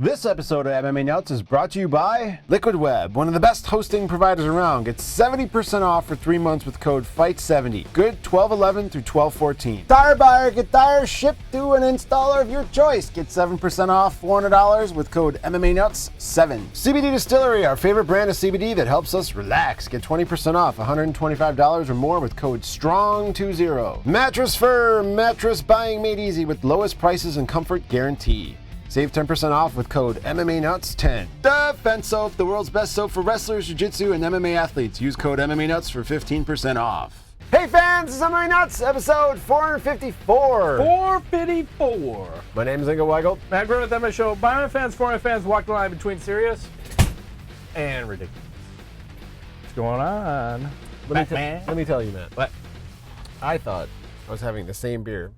This episode of MMA Nuts is brought to you by Liquid Web, one of the best hosting providers around. Get 70% off for 3 months with code FIGHT70. Good 12/11 through 12/14. Tire buyer, get tires shipped to an installer of your choice. Get 7% off $400 with code MMANUTS7. CBD Distillery, our favorite brand of CBD that helps us relax. Get 20% off $125 or more with code STRONG20. Mattress Firm, mattress buying made easy with lowest prices and comfort guarantee. Save 10% off with code MMANUTS10. Defense Soap, the world's best soap for wrestlers, jiu-jitsu, and MMA athletes. Use code MMANUTS for 15% off. Hey fans, this is MMA Nuts, episode 454. 454. My name is Ingo Weigel. Matt Griffith, MMA show. By my fans, for my fans, walk the line between serious and ridiculous. What's going on? Let me tell you, Matt. What? I thought I was having the same beer,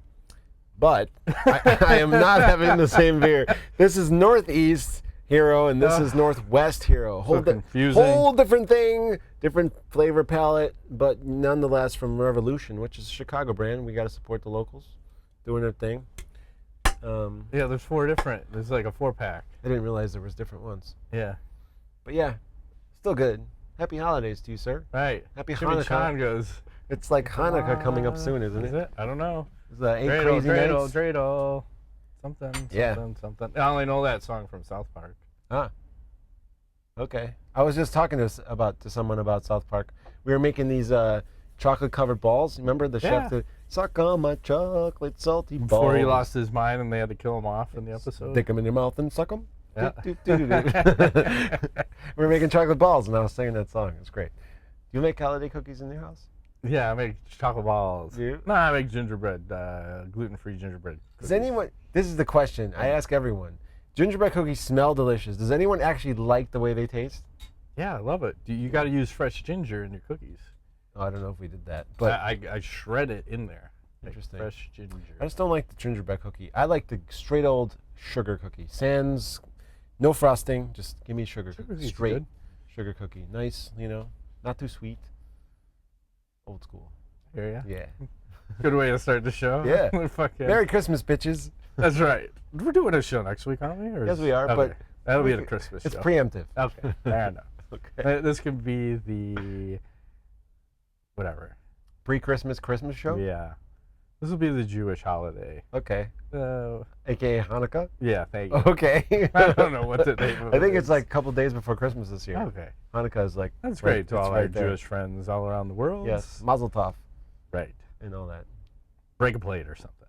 but I am not having the same beer. This is Northeast Hero, and this is Northwest Hero. Confusing. Whole different thing, different flavor palette, but nonetheless from Revolution, which is a Chicago brand. We got to support the locals doing their thing. Yeah, there's four different. There's like a 4-pack. I didn't realize there was different ones. Yeah. But yeah, still good. Happy holidays to you, sir. Right. Happy Jimmy Hanukkah. Chan goes. It's like Hanukkah coming up soon, isn't Is it? it? I don't know. It's 8 crazy nights. Dreidel. Something. I only know that song from South Park. Ah. Okay. I was just talking to someone about South Park. We were making these chocolate-covered balls. Remember the chef that Suck on my chocolate salty balls. Before he lost his mind and they had to kill him off in the episode. Stick them in your mouth and suck them. Yeah. We were making chocolate balls, and I was singing that song. It's great. Do you make holiday cookies in your house? Yeah, I make chocolate balls. Do you? No, I make gingerbread, gluten-free gingerbread cookies. Does anyone, this is the question I ask everyone. Gingerbread cookies smell delicious. Does anyone actually like the way they taste? Yeah, I love it. You got to use fresh ginger in your cookies. Oh, I don't know if we did that, but I shred it in there. Interesting. Like fresh ginger. I just don't like the gingerbread cookie. I like the straight old sugar cookie. Sans, no frosting. Just give me sugar cookie. Straight good. Sugar cookie. Nice, not too sweet. Old school. Hear ya? Yeah. Good way to start the show. Yeah. Fuck yeah. Merry Christmas, bitches. That's right. We're doing a show next week, aren't we? Yes, we are, okay. but that'll be the Christmas show. It's preemptive. Okay, fair enough. Okay. This could be the whatever. Pre-Christmas Christmas show? Yeah. This will be the Jewish holiday. Okay. Uh, AKA Hanukkah? Yeah, thank you. Okay. I don't know what the name of it I think it's is. like a couple days before Christmas this year. Okay. Hanukkah is like... That's great to all our there. Jewish friends all around the world. Yes. Mazel tov. Right. And all that. Break a plate or something.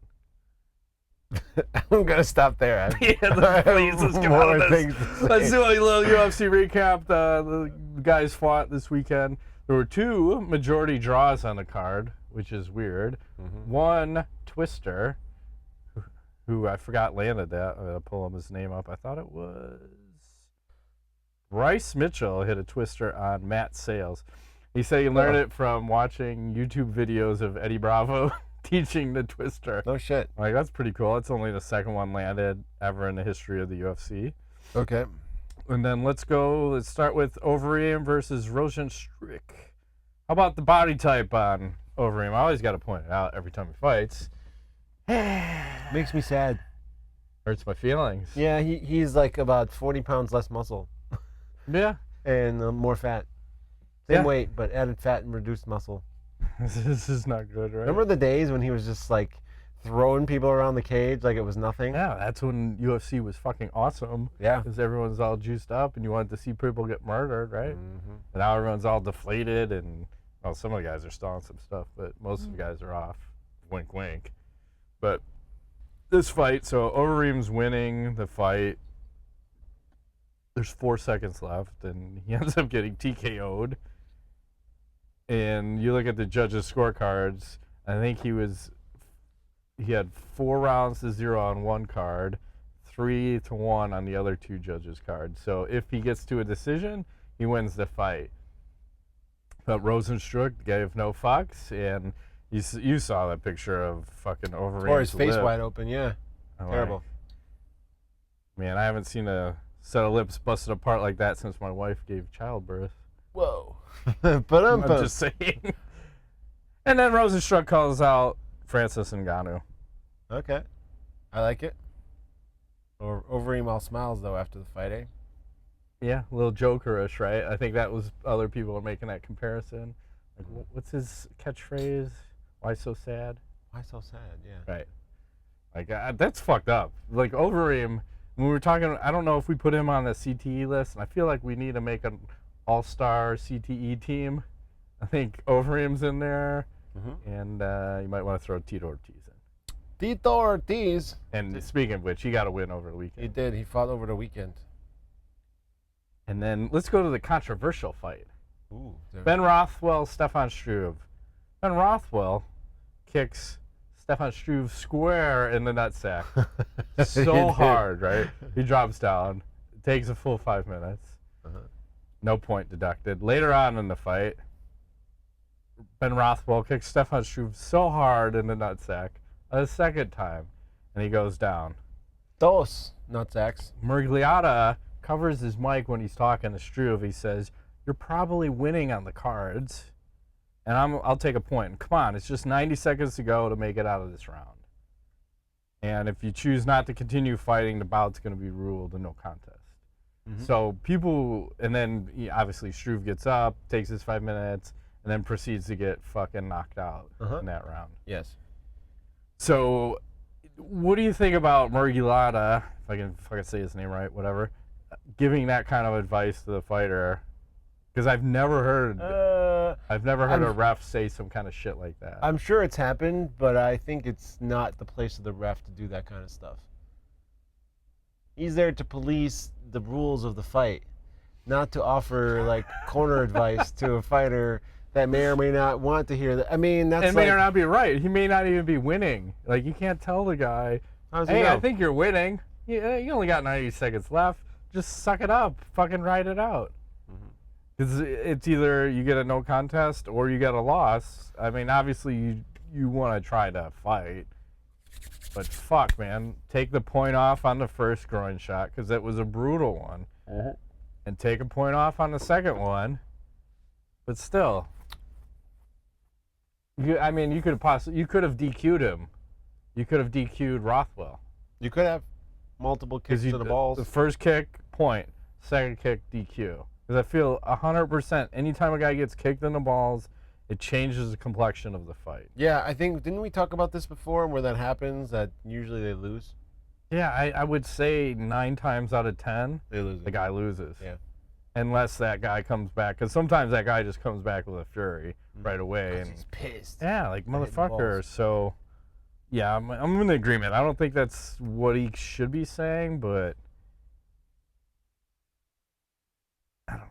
I'm going to stop there. Yeah, please, let's get out of this. Let's do a little UFC recap. The guys fought this weekend. There were 2 majority draws on the card, which is weird. Mm-hmm. One twister, who I forgot landed that. I'm going to pull his name up. I thought it was Bryce Mitchell hit a twister on Matt Sales. He said he learned it from watching YouTube videos of Eddie Bravo teaching the twister. No shit. Like, that's pretty cool. It's only the second one landed ever in the history of the UFC. Okay. And then let's start with Overeem versus Rozenstruik. How about the body type on Overeem? I always got to point it out every time he fights. Makes me sad. Hurts my feelings. Yeah, he's like about 40 pounds less muscle. Yeah. And more fat. Same weight, but added fat and reduced muscle. This is not good, right? Remember the days when he was just like throwing people around the cage like it was nothing? Yeah, that's when UFC was fucking awesome. Yeah. Because everyone's all juiced up and you wanted to see people get murdered, right? Mm-hmm. And now everyone's all deflated and, well, some of the guys are still on some stuff, but most of the guys are off. Wink, wink. But this fight, so Overeem's winning the fight. There's 4 seconds left, and he ends up getting TKO'd. And you look at the judges' scorecards, I think he had 4 rounds to 0 on one card, 3-1 on the other 2 judges' cards. So if he gets to a decision, he wins the fight. But Rozenstruik gave no fucks, and you saw that picture of fucking Overeem's Or his face lip. wide open, yeah. Terrible. Man, I haven't seen a set of lips busted apart like that since my wife gave childbirth. Whoa. But I'm just saying. And then Rozenstruik calls out Francis Ngannou. Okay. I like it. Or Overeem all smiles though after the fight, eh? Yeah, a little jokerish, right? I think that was other people are making that comparison. Like, what's his catchphrase? Why so sad? Why so sad? Yeah. Right. Like, that's fucked up. Like, Overeem, when we were talking, I don't know if we put him on the CTE list, and I feel like we need to make an all-star CTE team. I think Overeem's in there, and you might want to throw Tito Ortiz in. Tito Ortiz. And speaking of which, he got a win over the weekend. He did. He fought over the weekend. And then let's go to the controversial fight. Ooh. Ben Rothwell, Stephan Struve. Ben Rothwell kicks Stephan Struve square in the nutsack. So hard, right? He drops down. It takes a full 5 minutes. No point deducted. Later on in the fight, Ben Rothwell kicks Stephan Struve so hard in the nutsack a second time, and he goes down. Dos nutsacks. Murgliata covers his mic when he's talking to Struve. He says, "You're probably winning on the cards, and I'll take a point. Come on, it's just 90 seconds to go to make it out of this round. And if you choose not to continue fighting, the bout's going to be ruled a no contest." So people, and then obviously Struve gets up, takes his 5 minutes, and then proceeds to get fucking knocked out in that round. Yes. So, what do you think about Murgliata, if I can say his name right, whatever, giving that kind of advice to the fighter? Because I've never heard a ref say some kind of shit like that. I'm sure it's happened, but I think it's not the place of the ref to do that kind of stuff. He's there to police the rules of the fight, not to offer like corner advice to a fighter that may or may not want to hear that. I mean, that's may or not be right. He may not even be winning. Like, you can't tell the guy, "Hey, I think you're winning. You only got 90 seconds left. Just suck it up. Fucking ride it out." Because it's either you get a no contest or you get a loss. I mean, obviously you want to try to fight, but fuck, man, take the point off on the first groin shot because it was a brutal one, and take a point off on the second one. But still, you could have DQ'd him. You could have DQ'd Rothwell. You could have multiple kicks to the balls. The first kick, point. Second kick, DQ. Because I feel 100%, anytime a guy gets kicked in the balls, it changes the complexion of the fight. Yeah, I think, didn't we talk about this before, where that happens, that usually they lose? Yeah, I would say 9 times out of 10, the guy loses. Yeah. Unless that guy comes back. Because sometimes that guy just comes back with a fury right away. And he's pissed. Yeah, like, motherfucker. So, yeah, I'm in agreement. I don't think that's what he should be saying, but I don't know.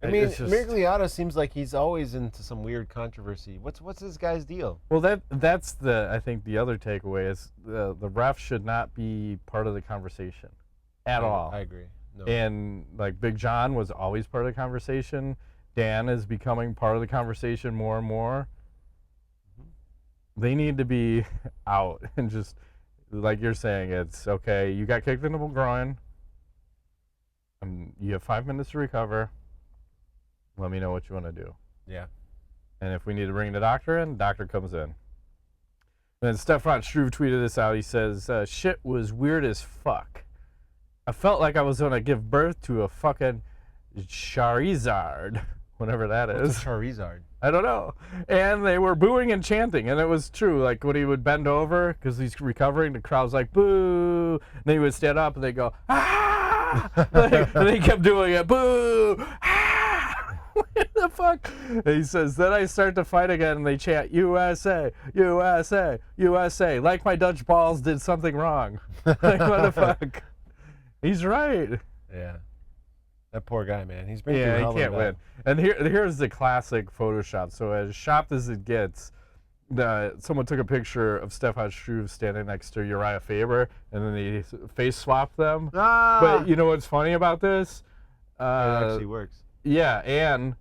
I mean, Murgliata seems like he's always into some weird controversy. What's this guy's deal? Well, that's I think the other takeaway is the ref should not be part of the conversation at all. I agree. No. And like Big John was always part of the conversation. Dan is becoming part of the conversation more and more. They need to be out and just, like you're saying, it's okay. You got kicked in the groin. You have 5 minutes to recover. Let me know what you want to do. Yeah. And if we need to bring the doctor in, the doctor comes in. And then Stephan Struve tweeted this out. He says, "Shit was weird as fuck. I felt like I was going to give birth to a fucking Charizard," whatever that is. What's a Charizard? I don't know. And they were booing and chanting, and it was true. Like when he would bend over because he's recovering, the crowd's like, "Boo!" And then he would stand up and they go, "Ah!" And they kept doing it, "Boo! Ah!" What the fuck? And he says, "Then I start to fight again, and they chant, 'USA, USA, USA,' like my Dutch balls did something wrong." Like, what the fuck? He's right. Yeah. That poor guy, man. He's been through hell. He can't win. And here's the classic Photoshop. So as shopped as it gets, someone took a picture of Stephan Struve standing next to Uriah Faber, and then they face swapped them. But you know what's funny about this? It actually works. Yeah, and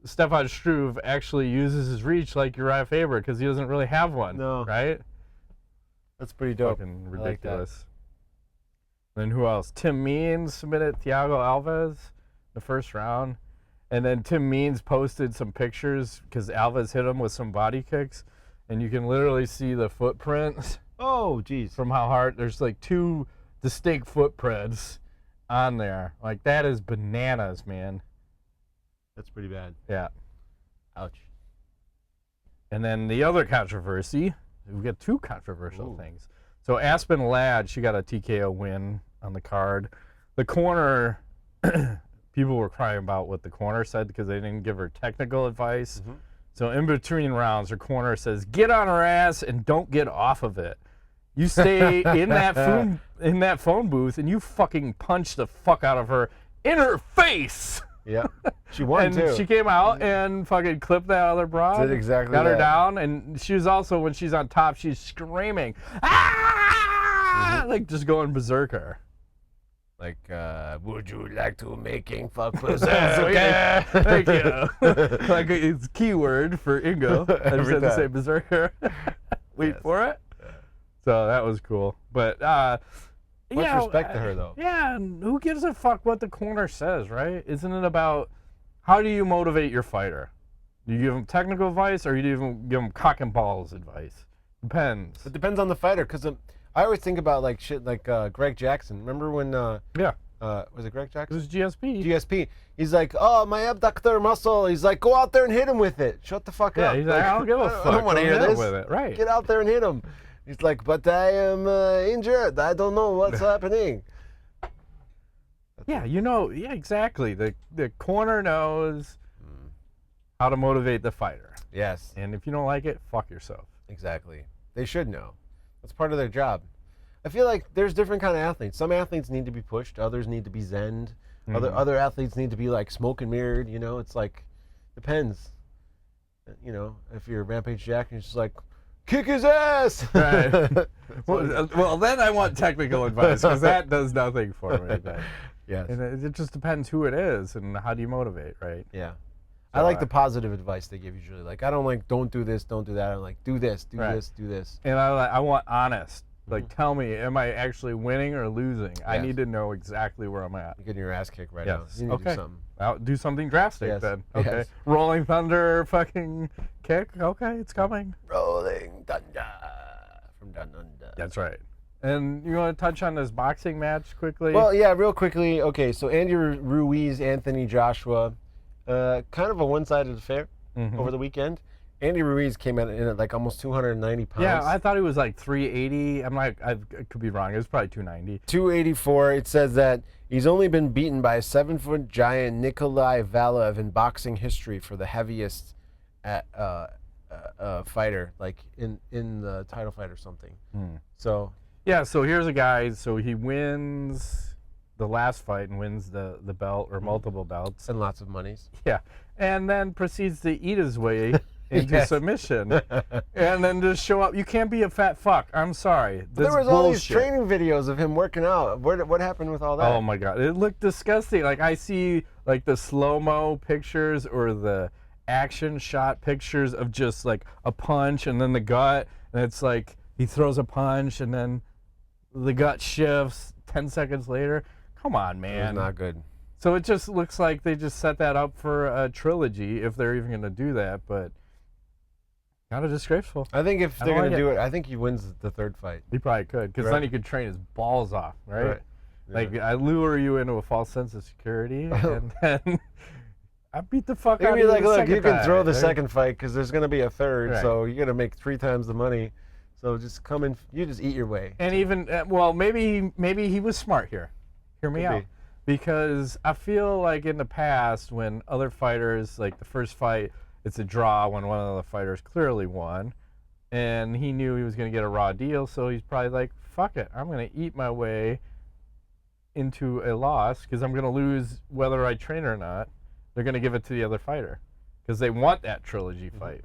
Stephan Struve actually uses his reach like Uriah Faber because he doesn't really have one. No. Right? That's pretty dope. Fucking ridiculous. Like then who else? Tim Means submitted Thiago Alves the first round. And then Tim Means posted some pictures because Alves hit him with some body kicks. And you can literally see the footprints Oh, geez. From how hard, there's like 2 distinct footprints on there. Like, that is bananas, man. That's pretty bad. Yeah. Ouch. And then the other controversy, we got 2 controversial things. So Aspen Ladd, she got a TKO win on the card. The corner, people were crying about what the corner said because they didn't give her technical advice. So in between rounds, her corner says, "Get on her ass and don't get off of it. You stay in that phone booth and you fucking punch the fuck out of her in her face." Yeah, she won and too. She came out and fucking clipped that other broad. Did exactly got her that. down, and she was also, when she's on top, she's screaming, "Ah!" Like just going berserker. Like, would you like to making fuck berserker? So, yeah, thank you. Like it's keyword for Ingo. I just Every had to time. say berserker. Wait for it. So that was cool, but Much respect to her, though. Yeah, and who gives a fuck what the corner says, right? Isn't it about how do you motivate your fighter? Do you give them technical advice, or do you give them cock and balls advice? Depends. It depends on the fighter, because I always think about like shit like Greg Jackson. Remember when? Yeah. Was it Greg It Jackson? was GSP. GSP. He's like, oh, my abductor muscle. He's like, go out there and hit him with it. Shut the fuck up. Yeah, he's like, I don't give a fuck. I don't want to hear Hit him this. with it. Right. Get out there and hit him. He's like, but I am injured. I don't know what's happening. Yeah, yeah, exactly. The corner knows how to motivate the fighter. Yes, And if you don't like it, fuck yourself. exactly. They should know. That's part of their job. I feel like there's different kind of athletes. Some athletes need to be pushed. Others need to be zenned. Other athletes need to be like smoke and mirrored. It's like, depends. If you're Rampage Jack and you're just like, kick his ass. Right. well, then I want technical advice, because that does nothing for me. Then. Yes. And it just depends who it is and how do you motivate, right? Yeah. I like the positive advice they give usually. Like, I don't like, don't do this, don't do that. I'm like, do this, do Right. this, do this. And I want honest. Like, tell me, am I actually winning or losing? I Yes. need to know exactly where I'm at. You're getting your ass kicked right Yes. now. You need to Okay. do something. I'll do something drastic Yes. then. Okay. Yes. Rolling Thunder fucking kick. Okay, it's coming. Rolling Thunder from Down Under. That's right. And you want to touch on this boxing match quickly? Well, yeah, real quickly. Okay, so Andy Ruiz, Anthony Joshua, kind of a one-sided affair over the weekend. Andy Ruiz came in at like almost 290 pounds. yeah, I thought he was like 380. I could be wrong. It was probably 290. 284. It says that he's only been beaten by a 7-foot giant Nikolai Valev in boxing history for the heaviest fighter, like in the title fight or something. So Yeah, so here's a guy. So he wins the last fight and wins the belt or multiple belts. and lots of monies. Yeah, and then proceeds to eat his way into Yes. submission, and then just show up. You can't be a fat fuck. I'm sorry. There was all these training videos of him working out. What happened with all that? Oh my god, it looked disgusting. Like, I see like the slow-mo pictures or the action shot pictures of just like a punch and then the gut, and it's like he throws a punch and then the gut shifts 10 seconds later. Come on, It was man. not good. So it just looks like they just set that up for a trilogy, if they're even going to do that, but kind of disgraceful. I think if I they're don't going to like do it. it, I think he wins the third fight. He probably could, because Right. then he could train his balls off, right? Right. Like, I lure you into a false sense of security, and then I beat the fuck They're out going of to be you like, the look, you second can throw time, the right? second fight because there's going to be a third, Right. so you're going to make 3 times the money. So just come in, you just eat your way. And even, well, maybe he was smart here. Hear me Could out. be. Because I feel like in the past, when other fighters, like the first fight, it's a draw when one of the fighters clearly won, and he knew he was going to get a raw deal, so he's probably like, fuck it, I'm going to eat my way into a loss because I'm going to lose whether I train or not. They're going to give it to the other fighter because they want that trilogy fight.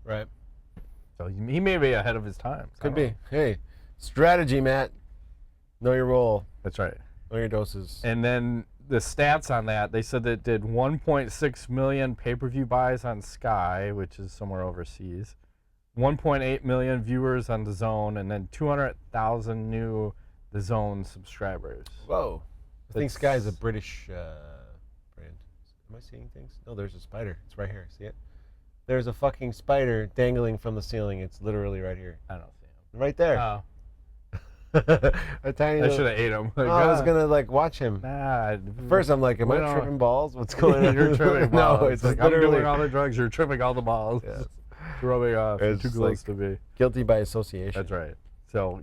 Right. So he may be ahead of his time. Could be. Hey, strategy, Matt. Know your role. That's right. Know your doses. And then the stats on that, they said that it did 1.6 million pay-per-view buys on Sky, which is somewhere overseas, 1.8 million viewers on The Zone, and then 200,000 new The Zone subscribers. Whoa. I think That's- Sky is a British brand. Am I seeing things? No, there's a spider. It's right here. See it? There's a fucking spider dangling from the ceiling. It's literally right here. I don't see them. Right there. Oh, A tiny I little- should have ate him. Like, I was gonna like watch him. Nah. First, I'm like, am I no. tripping balls? What's going on? You're tripping balls. No, it's like, literally I'm doing all the drugs. You're tripping all the balls. Yes. Rubbing off. You're It's too close to me. guilty by association. That's right. So,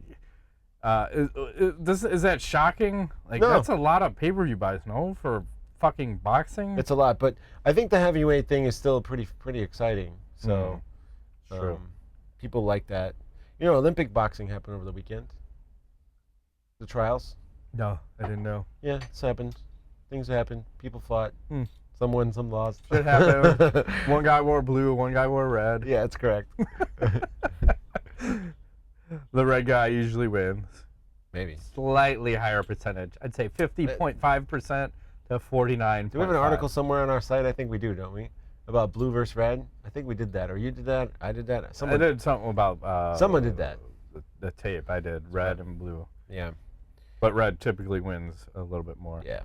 is that shocking? Like, No. that's a lot of pay-per-view buys, no, for fucking boxing. It's a lot, but I think the heavyweight thing is still pretty exciting. So, True. People like that. You know, Olympic boxing happened over the weekend. The trials. No, I didn't know. Yeah, it's happened. Things happen. People fought. Hmm. Some won, some lost. Shit happened. One guy wore blue, one guy wore red. Yeah, that's correct. The red guy usually wins. Maybe. Slightly higher percentage. I'd say 50.5% to 49.5%. Do we have an article somewhere on our site? I think we do, don't we? About blue versus red? I think we did that. Or you did that? I did that? I did something about... someone did that. The tape. I did. Red and blue. Yeah. But red typically wins a little bit more. Yeah.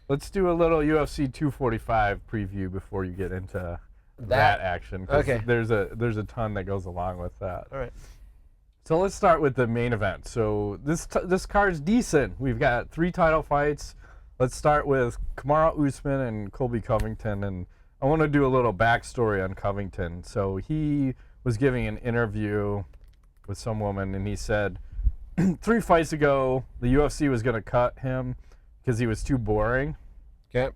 Let's do a little UFC 245 preview before you get into that action. 'Cause Okay. There's a ton that goes along with that. All right. So let's start with the main event. So this card's decent. We've got 3 title fights. Let's start with Kamaru Usman and Colby Covington. And I want to do a little backstory on Covington. So he was giving an interview with some woman, and he said 3 fights ago the UFC was going to cut him because he was too boring. Okay.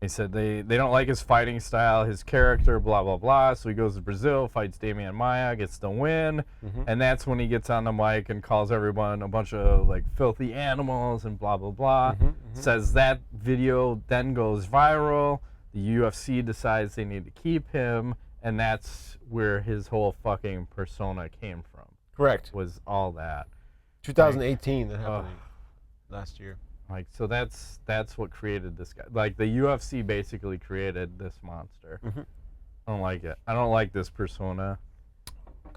He said they don't like his fighting style, his character, blah, blah, blah. So he goes to Brazil, fights Damian Maia, gets the win. And that's when he gets on the mic and calls everyone a bunch of like filthy animals and blah, blah, blah. Says that video then goes viral. The UFC decides they need to keep him. And that's where his whole fucking persona came from. Correct. Was all that. 2018 that happened last year. Like, so that's what created this guy. Like, the UFC basically created this monster. I don't like it. I don't like this persona.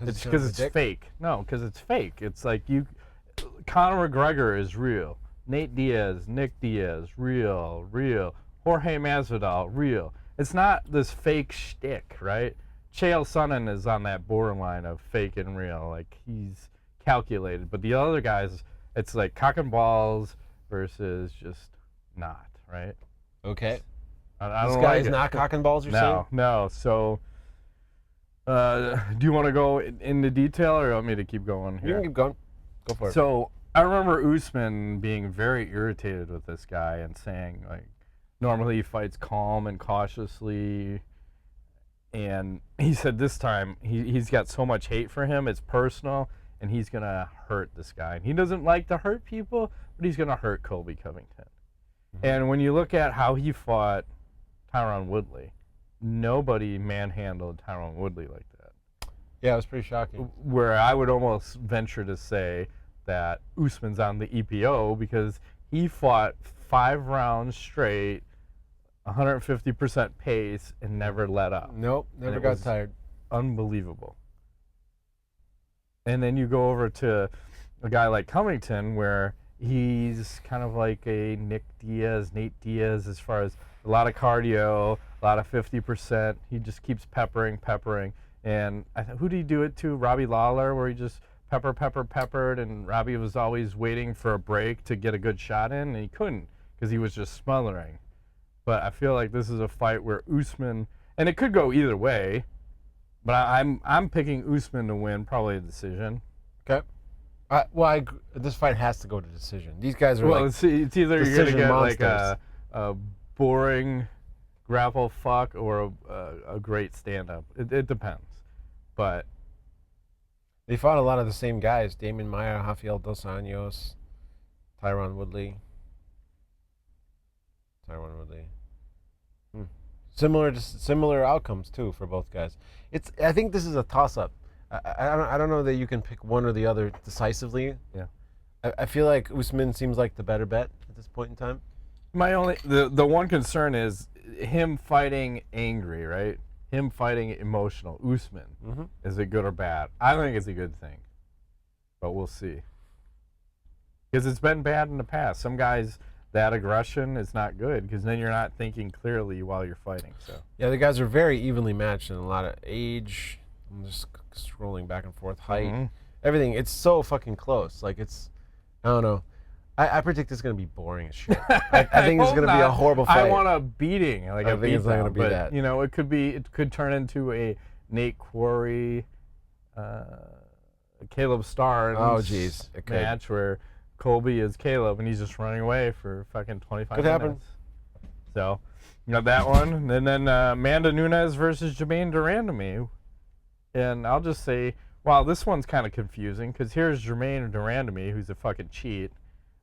It's because it's fake. No, because it's fake. It's like Conor McGregor is real. Nate Diaz, Nick Diaz, real. Jorge Masvidal, real. It's not this fake shtick, right? Chael Sonnen is on that borderline of fake and real. Like, he's calculated. But the other guys, it's like cock and balls versus just not, right? Okay. I This don't guy like is it. not cock and balls, you're saying? No. So, do you want to go into detail, or you want me to keep going here? You can keep going. Go for it. So, I remember Usman being very irritated with this guy and saying, like, normally he fights calm and cautiously, and he said this time he's got so much hate for him, it's personal, and he's going to hurt this guy. And he doesn't like to hurt people, but he's going to hurt Colby Covington. And when you look at how he fought Tyron Woodley, nobody manhandled Tyron Woodley like that. Yeah, it was pretty shocking. Where I would almost venture to say that Usman's on the EPO because he fought 5 rounds straight, 150% pace, and never let up. Nope, never it got was tired. Unbelievable. And then you go over to a guy like Covington, where he's kind of like a Nick Diaz, Nate Diaz, as far as a lot of cardio, a lot of 50%. He just keeps peppering. And who did he do it to? Robbie Lawler, where he just peppered, and Robbie was always waiting for a break to get a good shot in, and he couldn't because he was just smothering. But I feel like this is a fight where Usman, and it could go either way, but I'm picking Usman to win, probably a decision. Okay. This fight has to go to decision. These guys are It's either you're going to decision get monsters. like a boring grapple fuck or a great stand-up. It depends. But they fought a lot of the same guys: Damian Maia, Rafael dos Anjos, Tyron Woodley. Similar outcomes too for both guys. I think this is a toss-up. I don't know that you can pick one or the other decisively. Yeah. I feel like Usman seems like the better bet at this point in time. the one concern is him fighting angry, right? Him fighting emotional. Usman. Is it good or bad? I think it's a good thing, but we'll see. Because it's been bad in the past. Some guys, that aggression is not good because then you're not thinking clearly while you're fighting. So Yeah, the guys are very evenly matched in a lot of age. I'm just scrolling back and forth, height, everything. It's so fucking close. Like I don't know. I predict it's going to be boring as shit. I think it's going to be a horrible fight. I want a beating, like I a think it's not beatdown, gonna be but that. you know, it could turn into a Nate Quarry, Caleb Starr match where Colby is Caleb and he's just running away for fucking 25 minutes. Happen. So, you got that one, and then Amanda Nunes versus Germaine Randamie, and I'll just say, wow, this one's kind of confusing because here's Germaine Randamie, who's a fucking cheat.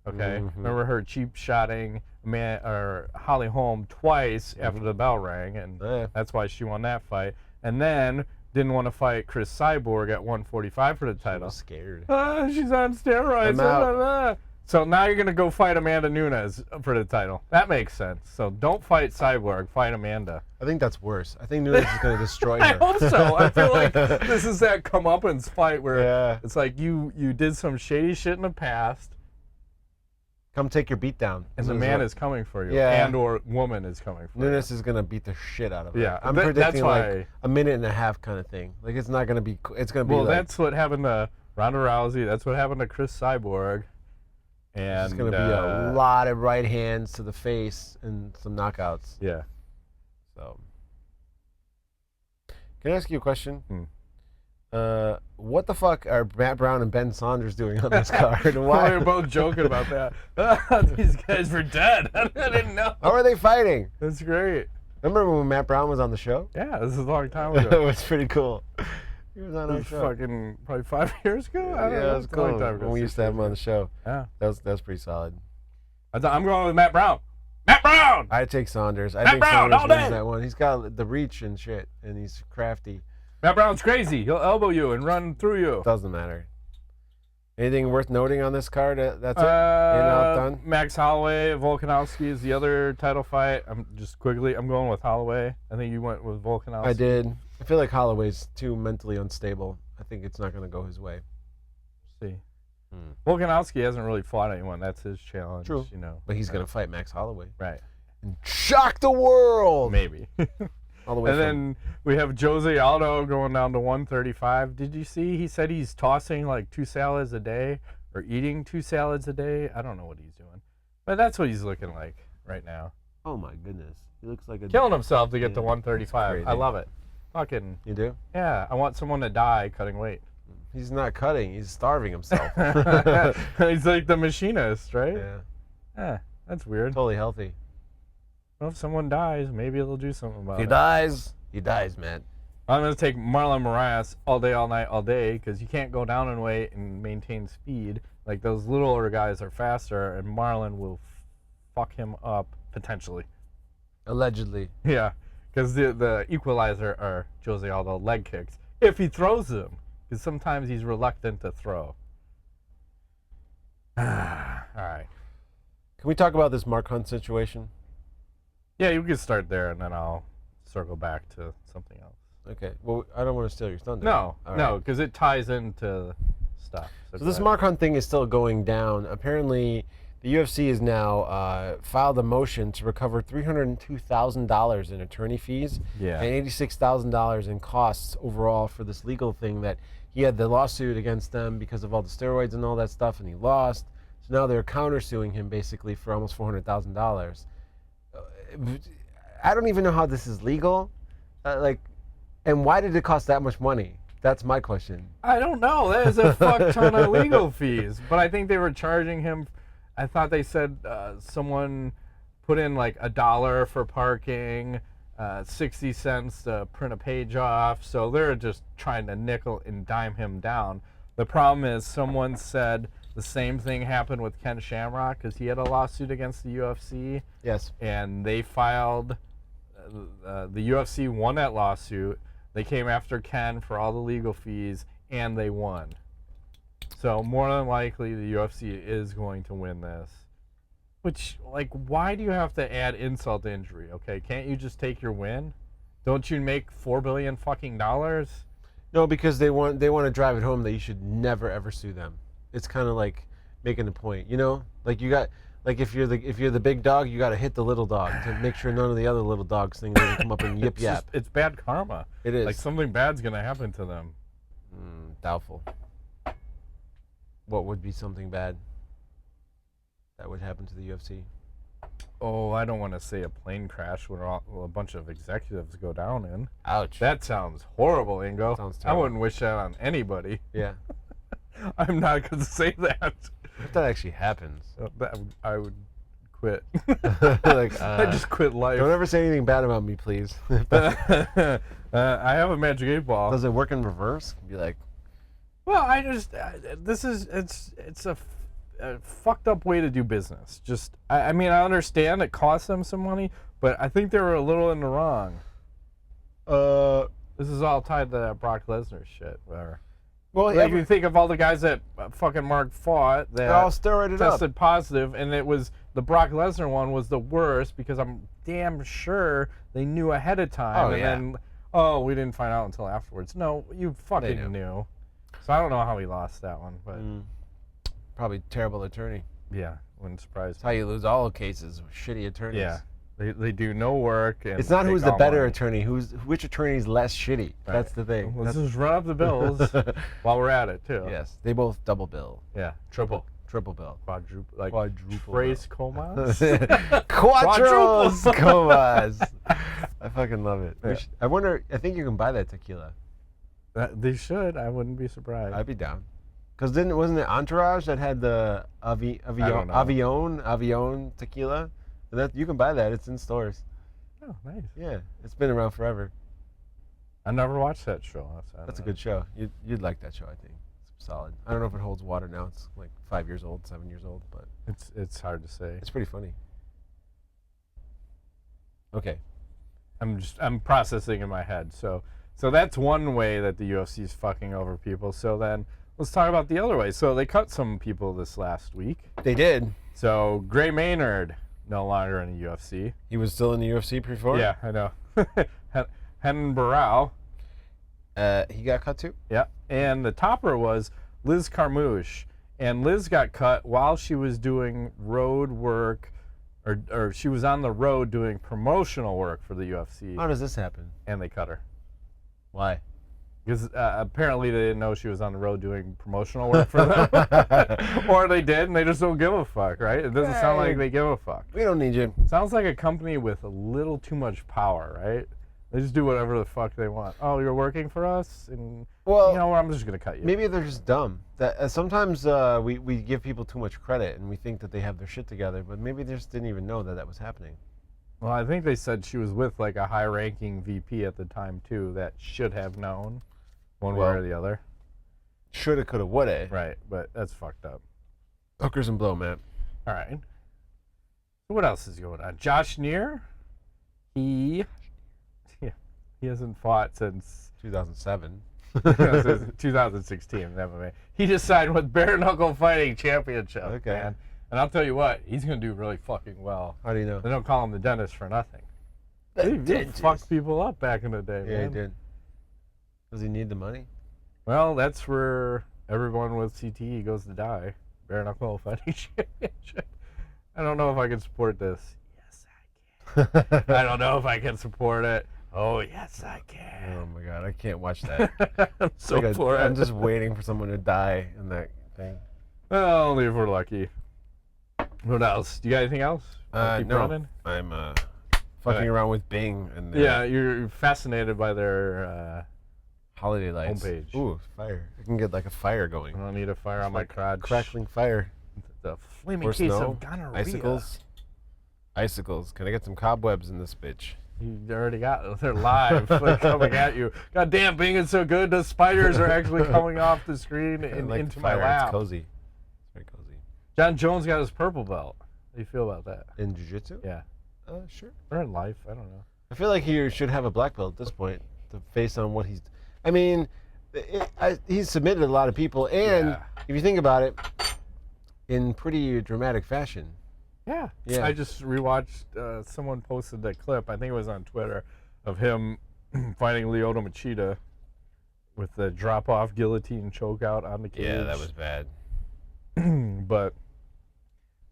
Okay, remember her cheap shotting Holly Holm twice after the bell rang, and that's why she won that fight. And then didn't want to fight Chris Cyborg at 145 for the title. She was scared. She's on steroids. So now you're gonna go fight Amanda Nunes for the title. That makes sense. So don't fight Cyborg, fight Amanda. I think that's worse. I think Nunes is gonna destroy her. I hope so. I feel like this is that comeuppance fight where it's like you did some shady shit in the past. Come take your beat down. And the man is coming for you. And or woman is coming for you. Nunes is going to beat the shit out of her. Yeah. I'm predicting like a minute and a half kind of thing. Like it's not going to be, it's going to be well, like. That's what happened to Ronda Rousey. That's what happened to Chris Cyborg. And it's going to be a lot of right hands to the face and some knockouts. Yeah. So. Can I ask you a question? What the fuck are Matt Brown and Ben Saunders doing on this card? Why? We were both joking about that. These guys were dead. I didn't know. How are they fighting? That's great. Remember when Matt Brown was on the show? Yeah, this is a long time ago. It was pretty cool. He was on our show. Fucking probably 5 years ago. I don't know. It was cool. A long time ago. When we used to have him on the show. Yeah, that was pretty solid. I'm going with Matt Brown. Matt Brown. I take Saunders. I Matt think Brown, Saunders wins that one. He's got the reach and shit, and he's crafty. Matt Brown's crazy. He'll elbow you and run through you. Doesn't matter. Anything worth noting on this card? That's it? Done? Max Holloway, Volkanovski is the other title fight. I'm going with Holloway. I think you went with Volkanovski. I did. I feel like Holloway's too mentally unstable. I think it's not going to go his way. We'll see. Volkanovski hasn't really fought anyone. That's his challenge. True. You know. But he's going to fight Max Holloway. Right. And shock the world! Maybe. All the way then we have Jose Aldo going down to 135. Did you see? He said he's tossing like 2 salads a day or eating 2 salads a day. I don't know what he's doing. But that's what he's looking like right now. Oh, my goodness. He looks like a... Killing himself to get to 135. I love it. Fucking... You do? Yeah. I want someone to die cutting weight. He's not cutting. He's starving himself. He's like the machinist, right? Yeah. Yeah. That's weird. Totally healthy. Well, if someone dies, maybe it'll do something about it. He dies, man. I'm going to take Marlon Moraes all day, all night, all day, because you can't go down in weight and maintain speed. Like, those littler guys are faster, and Marlon will fuck him up, potentially. Allegedly. Yeah, because the equalizer are Jose Aldo leg kicks, if he throws them, because sometimes he's reluctant to throw. All right. Can we talk about this Mark Hunt situation? Yeah, you can start there, and then I'll circle back to something else. Okay. Well, I don't want to steal your thunder. No, because it ties into stuff. So this Mark Hunt thing is still going down. Apparently, the UFC has now filed a motion to recover $302,000 in attorney fees and $86,000 in costs overall for this legal thing that he had the lawsuit against them because of all the steroids and all that stuff, and he lost. So now they're countersuing him basically for almost $400,000. I don't even know how this is legal. And why did it cost that much money? That's my question. I don't know. There's a fuck ton of legal fees. But I think they were charging him, I thought they said someone put in like $1 for parking, 60 cents to print a page off. So they're just trying to nickel and dime him down. The problem is someone said the same thing happened with Ken Shamrock because he had a lawsuit against the UFC. Yes. And they filed, the UFC won that lawsuit. They came after Ken for all the legal fees, and they won. So more than likely, the UFC is going to win this. Which, like, why do you have to add insult to injury? Okay, can't you just take your win? Don't you make $4 billion fucking dollars? No, because they want to drive it home that you should never ever sue them. It's kind of like making a point, you know? Like if you're the big dog, you got to hit the little dog to make sure none of the other little dogs things are gonna come up and yip yap. It's bad karma. It is. Like something bad's gonna happen to them. Doubtful. What would be something bad? that would happen to the UFC? Oh, I don't want to say a plane crash when a bunch of executives go down in. Ouch. That sounds horrible, Ingo. Sounds I terrible. wouldn't wish that on anybody. Yeah. I'm not going to say that. If that actually happens. I would quit. Like, I just quit life. Don't ever say anything bad about me, please. I have a magic 8 ball. Does it work in reverse? Be like, Well, I just it's a fucked up way to do business. Just I mean, I understand it costs them some money, but I think they were a little in the wrong. This is all tied to that Brock Lesnar shit. Whatever. well, Like you think of all the guys that fucking Mark fought that they're all steroided up. tested positive, and it was the Brock Lesnar one was the worst because I'm damn sure they knew ahead of time, and then we didn't find out until afterwards. No, you fucking knew. So I don't know how he lost that one, but Probably terrible attorney. yeah, wouldn't surprise That's me. how you lose all cases with shitty attorneys. Yeah, they do no work. And It's not take who's the all better money. attorney, which attorney's less shitty. Right. That's the thing. Let's just run up the bills while we're at it too. Yes, they both double bill. Yeah, triple bill. quadruple, like Quadruple Trace Comas. Quattros comas. I fucking love it. Yeah. I wonder. I think you can buy that tequila. They should. I wouldn't be surprised. I'd be down. Cause wasn't it Entourage that had the don't know. Avion tequila? And that you can buy that. It's in stores. Oh, nice. Yeah, it's been around forever. I never watched that show. That's a good show. You'd like that show, I think. It's solid. I don't know if it holds water now. It's like 5 years old, 7 years old, but It's hard to say. it's pretty funny. Okay. I'm processing in my head. So that's one way that the UFC is fucking over people. So then let's talk about the other way. So they cut some people this last week. They did. So Gray Maynard no longer in the UFC. He was still in the UFC before? Yeah, I know. Hen Barrow. He got cut too? Yeah. And the topper was Liz Carmouche. And Liz got cut while she was doing road work, or she was on the road doing promotional work for the UFC, How does this happen? and they cut her. Why? Because apparently they didn't know she was on the road doing promotional work for them. Or they did, and they just don't give a fuck, right? It doesn't sound like they give a fuck. We don't need you. Sounds like a company with a little too much power, right? They just do whatever the fuck they want. Oh, you're working for us? And, Well, you know what, I'm just going to cut you. maybe they're just dumb. That sometimes we give people too much credit and we think that they have their shit together, but maybe they just didn't even know that was happening. Well, I think they said she was with like a high-ranking VP at the time, too, that should have known one way or the other. Shoulda, coulda, woulda. Right, but that's fucked up. Hookers and blow, man. All right. So what else is going on? Josh Neer, he hasn't fought since 2007. 2016 in MMA. He just signed with Bare Knuckle Fighting Championship. Okay. Man. And I'll tell you what, he's going to do really fucking well. How do you know? They don't call him the dentist for nothing. He fucked people up back in the day, Yeah, man. he did. Does he need the money? Well, that's where everyone with CTE goes to die. Bare Knuckle Fighting Championship. I don't know if I can support this. Yes, I can. I don't know if I can support it. Oh, yes, I can. Oh my god, I can't watch that. I'm so for it. I'm just waiting for someone to die in that thing. Well, only if we're lucky. What else? Do you got anything else? Keep No, running? I'm fucking around with Bing and their Yeah, you're fascinated by their. holiday lights. Homepage. Ooh, fire! I can get like a fire I going. don't need a fire on my crotch. Crackling fire. The flaming Or case snow. of gonorrhea. Icicles. Can I get some cobwebs in this bitch? You already got. They're live. They're coming at you. God damn, Bing is so good. The spiders are actually coming off the screen and like into the my fire. lap. It's cozy. It's very cozy. Jon Jones got his purple belt. How do you feel about that? In jiu-jitsu? Yeah. Sure. Or in life. I don't know. I feel like he should have a black belt at this point, based on what he's. I mean, he's submitted a lot of people, and Yeah. if you think about it, in pretty dramatic fashion. Yeah. Yeah. I just rewatched. Someone posted that clip. I think it was on Twitter of him fighting Lyoto Machida with the drop-off guillotine chokeout on the cage. Yeah, that was bad. But,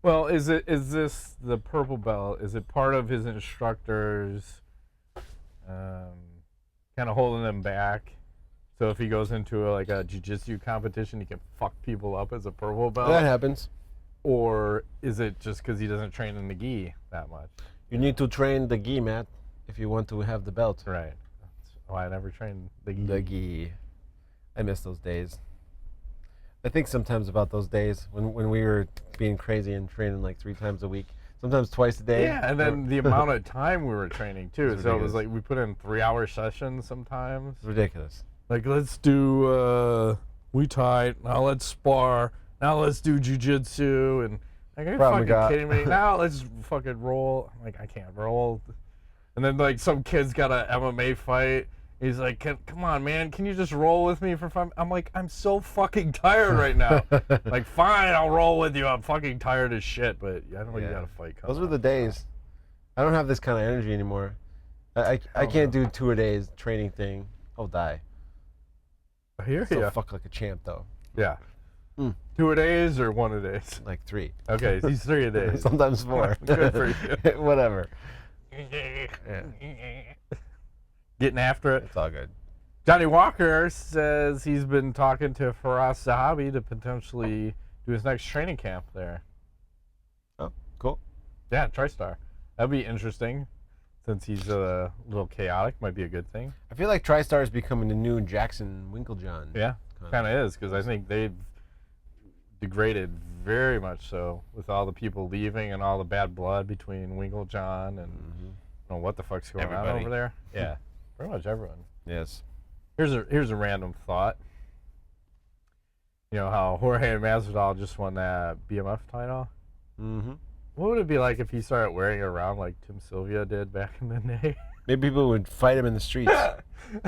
well, is this the purple belt? Is it part of his instructors kind of holding him back? So if he goes into like a jiu-jitsu competition, he can fuck people up as a purple belt? That happens. Or is it just because he doesn't train in the gi that much? You need to train the gi, Matt, if you want to have the belt. Right. That's why I never trained the gi. The gi. I miss those days. I think sometimes about those days when we were being crazy and training like 3 times a week, sometimes twice a day. Yeah, and then the amount of time we were training too. It's So it was ridiculous. like we put in 3-hour sessions sometimes. It's ridiculous. Like, let's do Muay Thai, now let's spar, now let's do jiu-jitsu, and like, are you Problem fucking got. kidding me? Now let's fucking roll. I'm like, I can't roll. And then like some kid's got a MMA fight. He's like, come on, man, can you just roll with me for fun? I'm like, I'm so fucking tired right now. Like, fine, I'll roll with you. I'm fucking tired as shit, but I know you got a fight coming. Those were the days. I don't have this kind of energy anymore. I can't do 2-a-days training thing. I'll die. I hear Still ya. fuck like a champ though. Yeah. Mm. 2-a-days or 1-a-days? Like 3. Okay, so he's 3-a-days. Sometimes 4. Good for you. Whatever. Getting after it. It's all good. Johnny Walker says he's been talking to Faraz Zahabi to potentially do his next training camp there. Oh, cool. Yeah, TriStar. That'd be interesting. Since he's a little chaotic, might be a good thing. I feel like TriStar is becoming the new Jackson Winklejohn. Yeah, kind of is, because I think they've degraded very much so with all the people leaving and all the bad blood between Winklejohn and I don't know what the fuck's going on over there. Yeah, pretty much everyone. Yes. Here's a random thought. You know how Jorge Masvidal just won that BMF title? Mm-hmm. What would it be like if he started wearing it around like Tim Sylvia did back in the day? Maybe people would fight him in the streets. I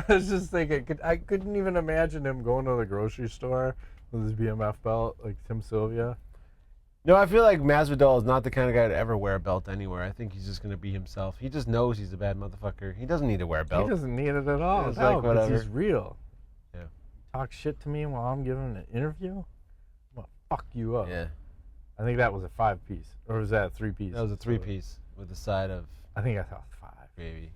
was just thinking, I couldn't even imagine him going to the grocery store with his BMF belt like Tim Sylvia. No, I feel like Masvidal is not the kind of guy to ever wear a belt anywhere. I think he's just going to be himself. He just knows he's a bad motherfucker. He doesn't need to wear a belt. He doesn't need it at all. It's No, like 'cause whatever. he's real. Yeah. Talk shit to me while I'm giving an interview? I'm going to fuck you up. Yeah. I think that was a 5-piece. Or was that a 3-piece? That was a 3-piece with the side of I think I thought 5. gravy.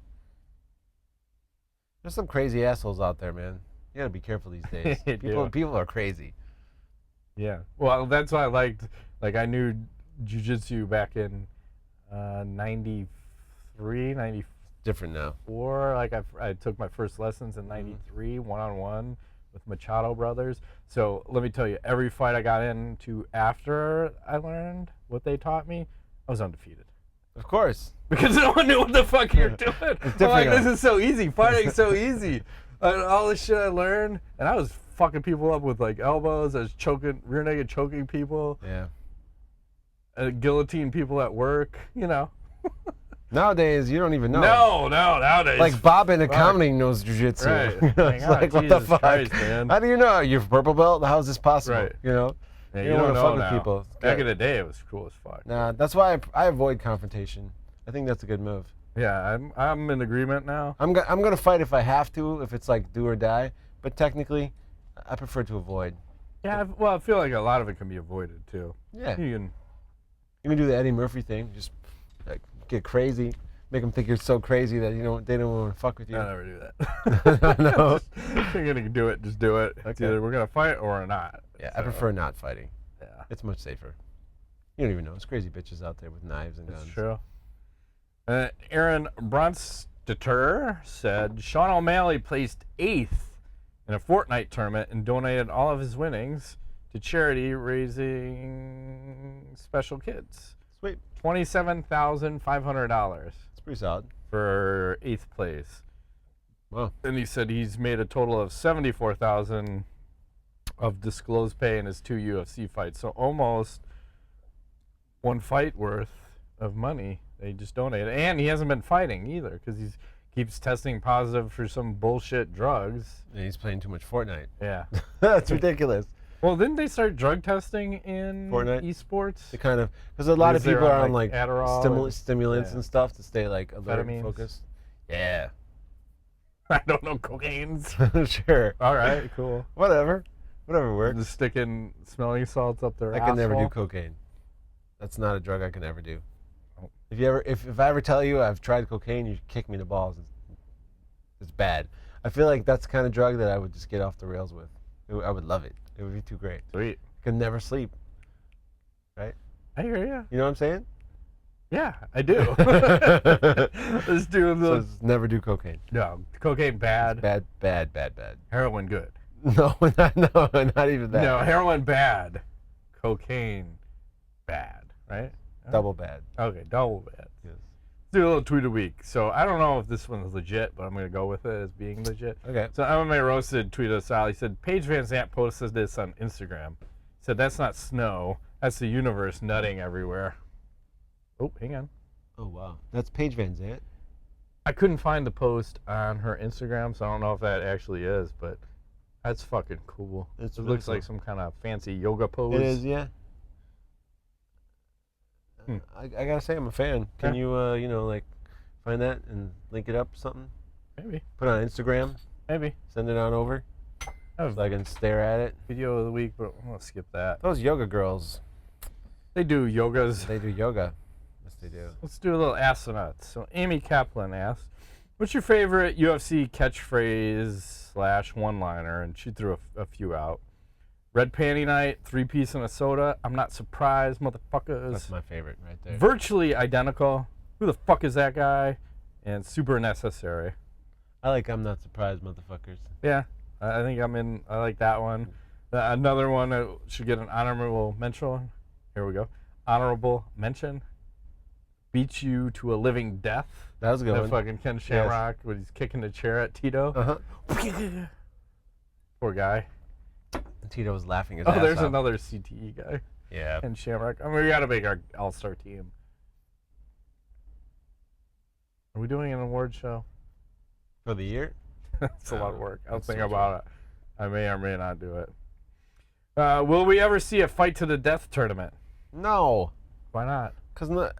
There's some crazy assholes out there, man. You got to be careful these days. You do. People are crazy. Yeah. Well, that's why I liked, like, I knew jiu-jitsu back in 93, 94. Different now. Like, I took my first lessons in 93, one-on-one with Machado brothers. So let me tell you, every fight I got into after I learned what they taught me, I was undefeated. Of course. Because no one knew what the fuck you're doing. I'm like, this is so easy. Fighting's so easy. All this shit I learned, and I was fucking people up with like elbows. I was choking, rear naked choking people. Yeah. Guillotine people at work. You know. Nowadays, you don't even know. No, nowadays. Like Bob in accounting knows jiu-jitsu. Right. It's like, what the Jesus fuck? Christ, man. How do you know? You're purple belt? How is this possible? Right. You know? Yeah, you you don't don't wanna know fuck with now. people. Back Yeah. in the day, it was cool as fuck. Nah, that's why I avoid confrontation. I think that's a good move. Yeah, I'm in agreement now. I'm gonna fight if I have to, if it's like do or die. But technically, I prefer to avoid. Yeah, well, I feel like a lot of it can be avoided too. Yeah. You You can do the Eddie Murphy thing. Just like get crazy, make them think you're so crazy that they don't want to fuck with you. I'll never do that. No. If you're gonna do it, just do it. It's Okay. either we're gonna fight or not. Yeah, So, I prefer not fighting. Yeah, It's much safer. You don't even know. It's crazy bitches out there with knives and that's guns. true. Aaron Bronsteter said Sean O'Malley placed 8th in a FortNight tournament and donated all of his winnings to charity raising special kids. Sweet. $27,500 It's pretty solid. for 8th place. Wow. And he said he's made a total of $74,000 of disclosed pay in his 2 UFC fights. So almost one fight worth of money they just donated. And he hasn't been fighting either because he keeps testing positive for some bullshit drugs. Yeah, he's playing too much Fortnite. Yeah. That's ridiculous. Well, didn't they start drug testing in Fortnite? esports? It kind of, because a lot of Because they're people are on, on like Adderall and- stimulants yeah. and stuff to stay like alert and Amphetamines. focused. Yeah. I don't know, cocaine's. Sure. All right, cool. Whatever works. Just sticking smelling salts up their I can never do asshole. cocaine. That's not a drug I can ever do. Oh. If I ever tell you I've tried cocaine, you kick me in the balls. It's bad. I feel like that's the kind of drug that I would just get off the rails with. I would love it. It would be too great. Sweet. I could never sleep. Right? I hear you. You know what I'm saying? Yeah, I do. Let's do a little. So never do cocaine. No, cocaine bad. Bad, bad, bad, bad. Heroin good. No, not even that. No, heroin bad. Cocaine bad, right? Double bad. Okay, double bad. Yes. Let's do a little tweet a week. So I don't know if this one is legit, but I'm going to go with it as being legit. Okay. So MMA Roasted tweeted us out. He said, Paige Van Zandt posted this on Instagram. He said, that's not snow. That's the universe nutting everywhere. Oh, hang on. Oh, wow. That's Paige Van Zandt. I couldn't find the post on her Instagram, so I don't know if that actually is, but that's fucking cool. It really looks cool. like some kind of fancy yoga pose. It is, yeah. I gotta say, I'm a fan. Can you, like, find that and link it up or something? Maybe. Put it on Instagram. Maybe. Send it on over. So I can stare at it. Video of the week, but I'm gonna skip that. Those yoga girls. They do yogas. They do yoga. Yes, they do. Let's do a little astronauts. So Amy Kaplan asked, what's your favorite UFC catchphrase / one-liner? And she threw a few out. Red panty night, 3-piece and a soda. I'm not surprised, motherfuckers. That's my favorite right there. Virtually identical. Who the fuck is that guy? And super necessary. I like I'm not surprised, motherfuckers. Yeah, I think I'm in. I like that one. Another one that should get an honorable mention. Here we go. Honorable mention. Beat you to a living death. That was a good that one. Fucking Ken Shamrock when he's kicking the chair at Tito. Uh-huh. Poor guy. Tito was laughing his ass there's off. another CTE guy. Yeah. Ken Shamrock. I mean, we got to make our all-star team. Are we doing an award show? For the year? That's a lot of work. I'll think so about it. I may or may not do it. Will we ever see a fight to the death tournament? No. Why not? Because I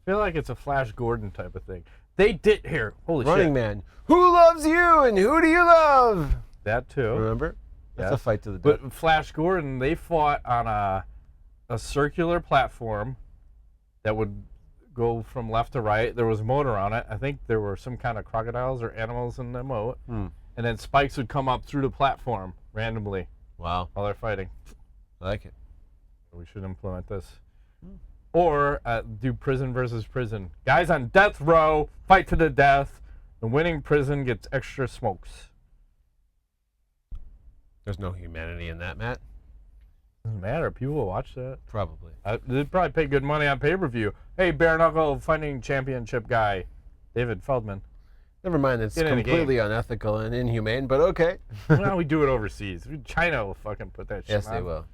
feel like it's a Flash Gordon type of thing. They did here. Holy Running shit. Man. Who loves you and who do you love? That too. Remember? That's Yes. a fight to the death. But Flash Gordon, they fought on a circular platform that would go from left to right. There was a motor on it. I think there were some kind of crocodiles or animals in the moat. And then spikes would come up through the platform randomly Wow. while they're fighting. I like it. We should implement this. Or do prison versus prison. Guys on death row fight to the death. The winning prison gets extra smokes. There's no humanity in that, Matt. Doesn't matter. People will watch that. Probably. They'd probably pay good money on pay-per-view. Hey, bare knuckle fighting championship guy, David Feldman. Never mind, it's Get in the completely unethical and inhumane, but okay. Well, we do it overseas. China will fucking put that shit Yes, on. they will.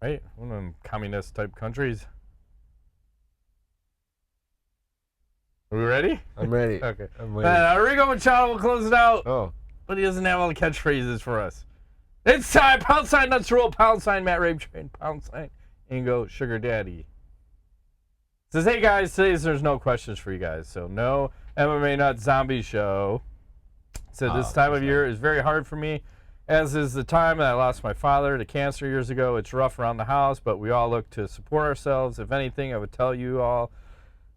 Right? One of them communist type countries. Are we ready? I'm ready. Okay. I'm waiting. Rico Machado will close it out. Oh. But he doesn't have all the catchphrases for us. It's time. Pound sign nuts roll. Pound sign Matt Rape Train. Pound sign Ingo Sugar Daddy. Says, hey guys, today's there's no questions for you guys. So no MMA Nut Zombie show. Said this time of year is very hard for me, as is the time that I lost my father to cancer years ago. It's rough around the house, but we all look to support ourselves. If anything, I would tell you all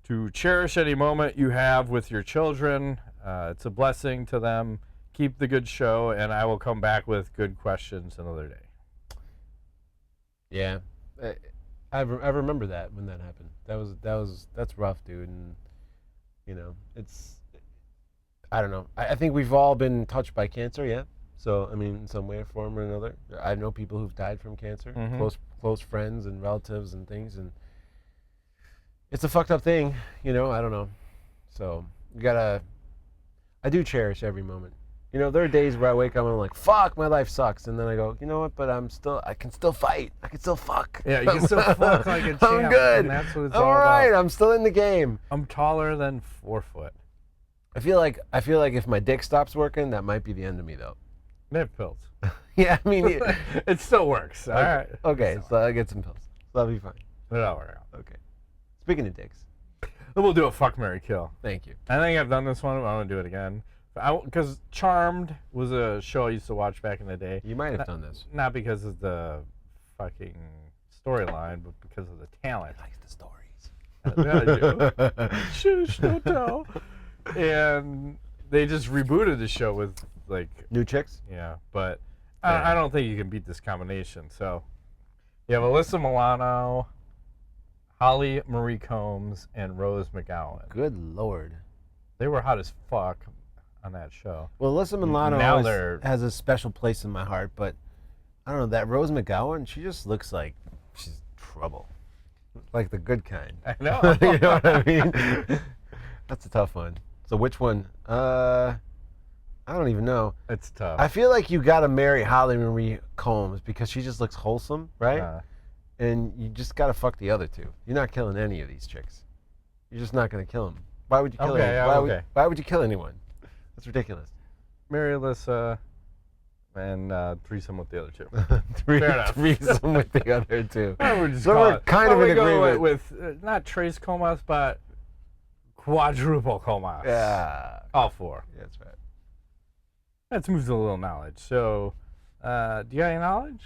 to cherish any moment you have with your children. It's a blessing to them. Keep the good show, and I will come back with good questions another day. Yeah, I remember that when that happened. That's rough, dude. And I don't know. I think we've all been touched by cancer, yeah. So I mean, in some way, form, or another. I know people who've died from cancer, close friends and relatives and things, and it's a fucked up thing, I don't know. So you gotta. I do cherish every moment. There are days where I wake up and I'm like, fuck, my life sucks. And then I go, you know what, but I can still fight. I can still fuck. Yeah, you can still fuck like a champ. I'm good. And that's what it's all all right, about. I'm still in the game. I'm taller than 4 foot. I feel like if my dick stops working, that might be the end of me, though. They have pills. Yeah, I mean. It still works. All right. Okay, so I'll get some pills. So that'll be fine. It'll work out. Okay. Speaking of dicks. Then we'll do a fuck, marry, kill. Thank you. I think I've done this one. I want to do it again. Because Charmed was a show I used to watch back in the day. You might have done this. Not because of the fucking storyline, but because of the talent. He likes the stories. I do. Shush, don't tell. And they just rebooted the show with, like... New chicks? Yeah, but I don't think you can beat this combination. So, you have Alyssa Milano, Holly Marie Combs and Rose McGowan. Good Lord. They were hot as fuck on that show. Well, Alyssa Milano Now always they're- has a special place in my heart, but I don't know, that Rose McGowan, she just looks like she's trouble. Like the good kind. I know. You know what I mean? That's a tough one. So which one? I don't even know. It's tough. I feel like you gotta marry Holly Marie Combs because she just looks wholesome, right? And you just gotta fuck the other two. You're not killing any of these chicks. You're just not gonna kill them. Why would you kill anyone? Why would you kill anyone? That's ridiculous. Mary Alyssa and threesome with the other two. Threesome with the other two. I would just So call we're it. kind of in go agreement. with not trace comas, but quadruple comas. Yeah. All four. Yeah, that's right. Let's move to a little knowledge. So, do you got any knowledge?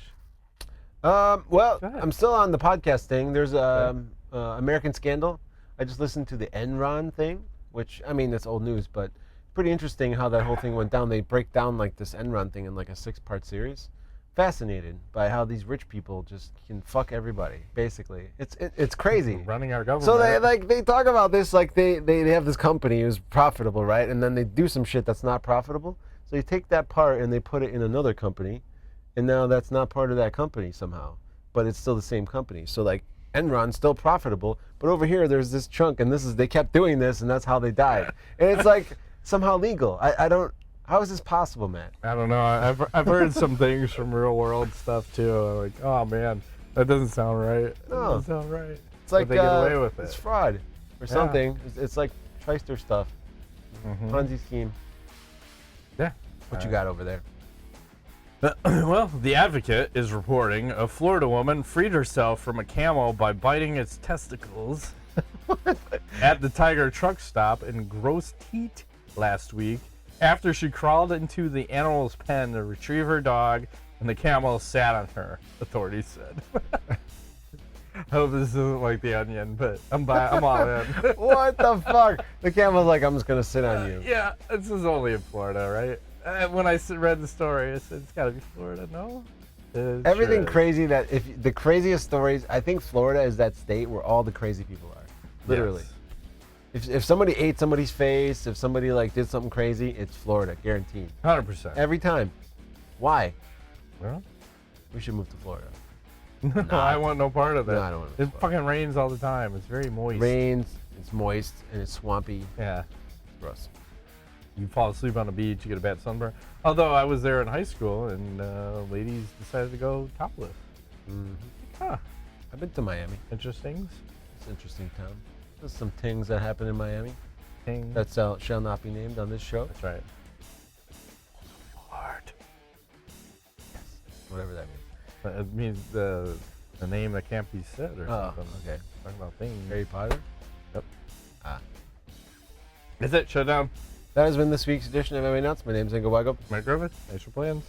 Well, Go ahead. I'm still on the podcast thing. There's American Scandal. I just listened to the Enron thing, which, I mean, that's old news, but pretty interesting how that whole thing went down. They break down like this Enron thing in like a 6-part series. Fascinated by how these rich people just can fuck everybody, basically. It's crazy. Running our government. So they talk about this like they have this company who's profitable, right? And then they do some shit that's not profitable. So you take that part and they put it in another company, and now that's not part of that company somehow, but it's still the same company. So like Enron's still profitable, but over here there's this chunk, and they kept doing this, and that's how they died. And it's like somehow legal. I don't. How is this possible, Matt? I don't know. I've heard some things from real world stuff too. I'm like, oh man, that doesn't sound right. That No. doesn't sound right. It's like But they get away with it's it. fraud or something. It's like TriStar stuff, Mhm. Ponzi scheme. Yeah. What you got over there? Well, The Advocate is reporting a Florida woman freed herself from a camel by biting its testicles at the Tiger truck stop in Grosse Tete last week after she crawled into the animal's pen to retrieve her dog and the camel sat on her, authorities said. I hope this isn't like The Onion, but I'm all in. What the fuck? The camel's like, I'm just gonna sit on you. Yeah, this is only in Florida, right? When I read the story, I said, it's gotta be Florida, no? It Everything sure is. crazy that the craziest stories, I think Florida is that state where all the crazy people are. Literally. Yes. If somebody ate somebody's face, if somebody like did something crazy, it's Florida, guaranteed. 100%. Every time. Why? Well, We should move to Florida. no, I want no part of that. No, I don't want no It part. fucking rains all the time. It's very moist. Rains, it's moist, and it's swampy. Yeah. It's gross. You fall asleep on the beach, you get a bad sunburn. Although I was there in high school and ladies decided to go topless. Mm-hmm. Huh. I've been to Miami. Interesting. It's an interesting town. There's some things that happen in Miami Thing. that shall not be named on this show. That's right. Lord. Whatever that means. It means the name that can't be said or Oh, something. okay. Talking about things. Harry Potter? Yep. Ah. Is it? Shut down. That has been this week's edition of MMANUTS. My name's Ingo Weigel. Mike Griffith. Thanks for plans.